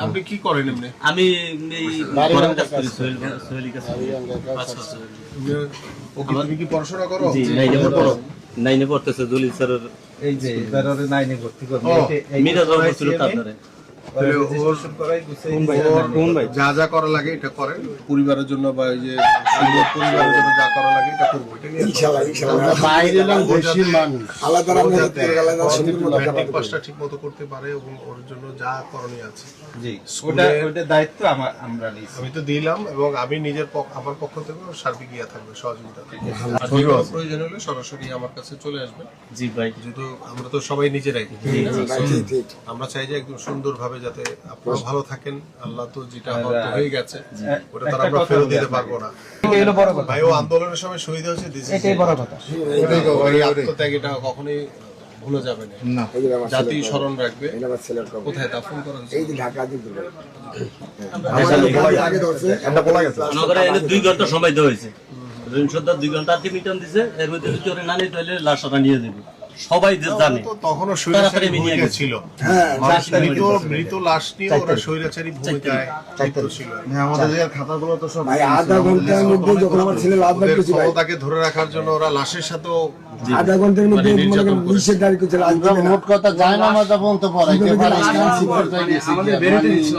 আপনি কি করেন এমনি? আমি এই ঘরের কাজ করি, সোহেলি কাজ করি। আচ্ছা আচ্ছা। ওকে, তুমি কি পড়াশোনা করো? জি, নাইনে পড়তেছে দলিল স্যারের। এই যে এবারে নাইনে ভর্তি করবে মিরাজ ছিল তারপরে যা যা করা লাগে এটা করেন, পরিবারের জন্য বা এই যে পরিবারের জন্য যা করা লাগে এটা করবো। এটা নিয়ে ইনশাআল্লাহ ইনশাআল্লাহ বাইরে না দেশের মানুষ আলাদা আলাদা ম্যাট্রিক পাসটা ঠিকমতো করতে পারে এবং ওর জন্য যা করণীয় আছে। জি, ওটা দায়িত্ব আমরা নিয়েছি। আমি তো দিলাম এবং আমি নিজের আমার পক্ষ থেকে সার্বিক ইয়া থাকবে, সহযোগিতা থাকবে। প্রয়োজন হলে সরাসরি আমার কাছে চলে আসবেন। জি ভাই, যেহেতু আমরা তো সবাই নিজেরাই, আমরা চাই যে একদম সুন্দরভাবে যাতে আপনারা ভালো থাকেন। আল্লাহ তো যেটা হয়ে গেছে ওটা তো আমরা ফেরত দিতে পারবো না। ভাই ও আন্দোলনের সময় শহীদ হয়েছে, এটাই বড় কথা। ওই আত্মত্যাগ এটা কখনোই ভুলে যাবে না, জাতি স্মরণ রাখবে। কোথায় দাফন করা হয়েছে? এই যে ঢাকা দিতে নগরে এনে 2 ঘন্টা সময় দেওয়া হয়েছে। ঋণসদ্দার 2 ঘন্টা আলটিমেটাম দিছে, এর মধ্যে যদি ওরে না নিতে হলে লাশটা নিয়ে দেবে। সবাই জানে তখনও স্বৈরাচারী ভূমিকা ছিল। মৃত লাশ নিয়ে ওরা স্বৈরাচারী ভূমিকায় ছিল। আমাদের যে খাতাগুলো তো সব আধা ঘন্টার মধ্যে যখন আমার ছেলে লাভ বাড়ি করেছিল তাকে ধরে রাখার জন্য ওরা লাশের সাথেও আধা ঘন্টার মধ্যে নিষেধ দাঁড়িয়ে করেছিল। মোট কথা যায় না মাঝে পর্যন্ত পড়াইতে পারে। আমাদের বেরোতে দিচ্ছিল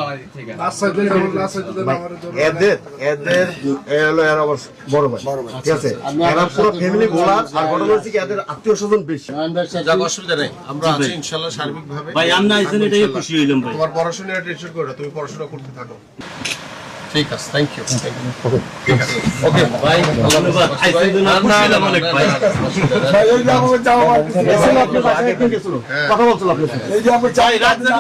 এদের এলো এর আবার বড় ভাই, ঠিক আছে? এরা পুরো ফ্যামিলি গোলা। আর ঘটনা হচ্ছে কি এদের আত্মীয়-স্বজন বেশি। যাক, অসুবিধা নেই, আমরা আছি ইনশাআল্লাহ সার্বিকভাবে। ভাই আমরা আইছেন এটাই খুশি হইলাম ভাই। তোমার পড়াশোনার টেনশন করো না, তুমি পড়াশোনা করতে থাকো। ঠিক আছে, থ্যাংক ইউ। ঠিক আছে, ওকে ভাই, ধন্যবাদ। আইছেন দুনা খুশি হইলাম অনেক ভাই। ভাই ওই যে আমার যাওয়া কথা বলছিল আপনার সাথে।